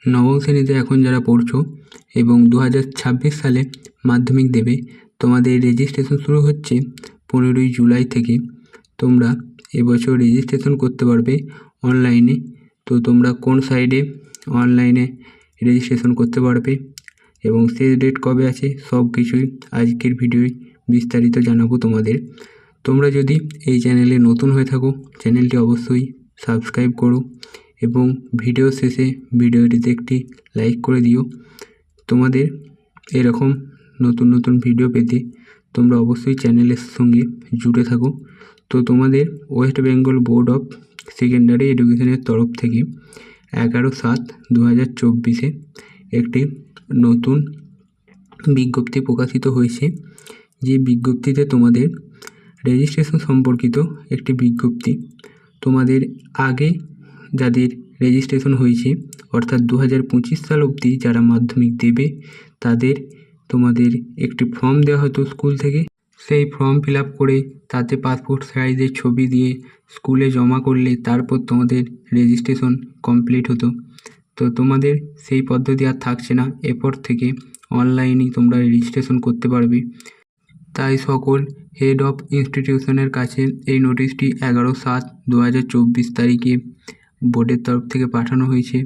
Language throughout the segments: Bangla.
নবম শ্রেণীতে এখন যারা পড়ছো এবং 2026 সালে মাধ্যমিক দেবে, তোমাদের রেজিস্ট্রেশন শুরু হচ্ছে 15ই জুলাই থেকে। তোমরা এবছর রেজিস্ট্রেশন করতে পারবে অনলাইনে। তো তোমরা কোন সাইডে অনলাইনে রেজিস্ট্রেশন করতে পারবে এবং শেষ ডেট কবে আছে সব কিছুই আজকের ভিডিওয় বিস্তারিত জানাবো তোমাদের। তোমরা যদি এই চ্যানেলে নতুন হয়ে থাকো, চ্যানেলটি অবশ্যই সাবস্ক্রাইব করো এবং ভিডিও শেষে ভিডিওটিতে একটি লাইক করে দিও। তোমাদের এরকম নতুন নতুন ভিডিও পেতে তোমরা অবশ্যই চ্যানেলের সঙ্গে জুড়ে থাকো। তো তোমাদের West Bengal board of secondary এডুকেশনের তরফ থেকে 11/7/2024 একটি নতুন বিজ্ঞপ্তি প্রকাশিত হয়েছে। যে বিজ্ঞপ্তিতে তোমাদের রেজিস্ট্রেশন সম্পর্কিত একটি বিজ্ঞপ্তি। তোমাদের আগে যাদের রেজিস্ট্রেশন হয়েছে অর্থাৎ 2025 সাল অবধি যারা মাধ্যমিক দেবে তাদের তোমাদের একটি ফর্ম দেওয়া হতো স্কুল থেকে। সেই ফর্ম ফিল আপ করে তাতে পাসপোর্ট সাইজের ছবি দিয়ে স্কুলে জমা করলে তারপর তোমাদের রেজিস্ট্রেশন কমপ্লিট হতো। তো তোমাদের সেই পদ্ধতি আর থাকছে না, এরপর থেকে অনলাইনেই তোমরা রেজিস্ট্রেশন করতে পারবে। তাই সকল হেড অফ ইনস্টিটিউশনের কাছে এই নোটিশটি 11/7/2024 তারিখে বোর্ডের তরফ থেকে পাঠানো হয়েছে।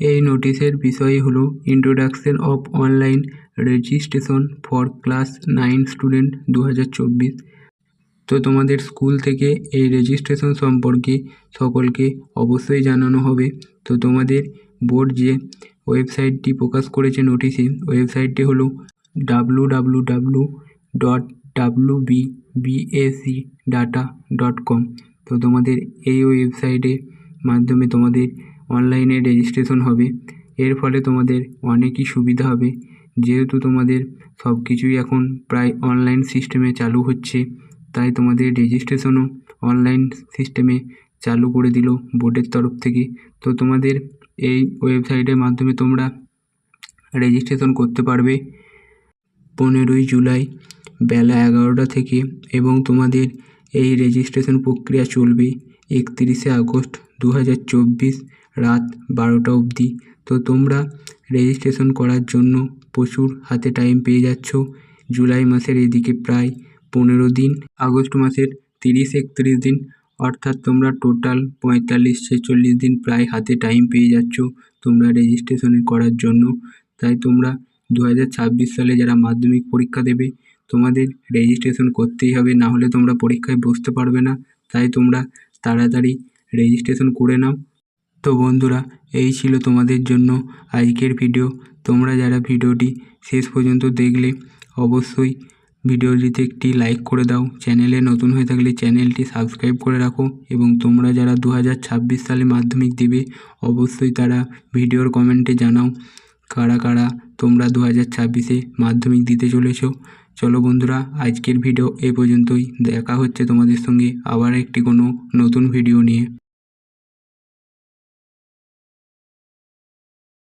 এই নোটিশের বিষয় হলো introduction of online registration for class 9 student 2024। তো তোমাদের স্কুল থেকে এই রেজিস্ট্রেশন সম্পর্কে সকলকে অবশ্যই জানানো হবে। তো তোমাদের বোর্ড যে ওয়েবসাইটটি প্রকাশ করেছে নোটিশে, ওয়েবসাইটটি হলো www.wbbascdata.com। তো তোমাদের এই ওয়েবসাইটের মাধ্যমে তোমাদের অনলাইনে রেজিস্ট্রেশন হবে। এর ফলে তোমাদের অনেকই সুবিধা হবে, যেহেতু তোমাদের সব কিছুই এখন প্রায় অনলাইন সিস্টেমে চালু হচ্ছে। তাই তোমাদের রেজিস্ট্রেশনও অনলাইন সিস্টেমে চালু করে দিল বোর্ডের তরফ থেকে। তো তোমাদের এই ওয়েবসাইটের মাধ্যমে তোমরা রেজিস্ট্রেশন করতে পারবে 15ই জুলাই বেলা 11টা থেকে এবং তোমাদের এই রেজিস্ট্রেশন প্রক্রিয়া চলবে 31শে আগস্ট 2024 রাত 12টা অবধি। তো তোমরা রেজিস্ট্রেশন করার জন্য প্রচুর হাতে টাইম পেয়ে যাচ্ছ। জুলাই মাসের এদিকে প্রায় 15 দিন, আগস্ট মাসের 30-31 দিন, অর্থাৎ তোমরা টোটাল 45-46 দিন প্রায় হাতে টাইম পেয়ে যাচ্ছ তোমরা রেজিস্ট্রেশন করার জন্য। তাই তোমরা 2026 সালে যারা মাধ্যমিক পরীক্ষা দেবে তোমাদের রেজিস্ট্রেশন করতেই হবে, না হলে তোমরা পরীক্ষায় বসতে পারবে না। তাই তোমরা তাড়াতাড়ি রেজিস্ট্রেশন করে নাও। তো বন্ধুরা, এই ছিল তোমাদের জন্য আজকের ভিডিও। তোমরা যারা ভিডিওটি শেষ পর্যন্ত দেখলে অবশ্যই ভিডিওটিতে একটি লাইক করে দাও। চ্যানেলে নতুন হয়ে থাকলে চ্যানেলটি সাবস্ক্রাইব করে রাখো এবং তোমরা যারা 2026 সালে মাধ্যমিক দেবে অবশ্যই তারা ভিডিওর কমেন্টে জানাও কারা কারা তোমরা 2026-এ মাধ্যমিক দিতে চলেছো। চলো বন্ধুরা, আজকের ভিডিও এ পর্যন্তই। দেখা হচ্ছে তোমাদের সঙ্গে আবার একটি কোনো নতুন ভিডিও নিয়ে।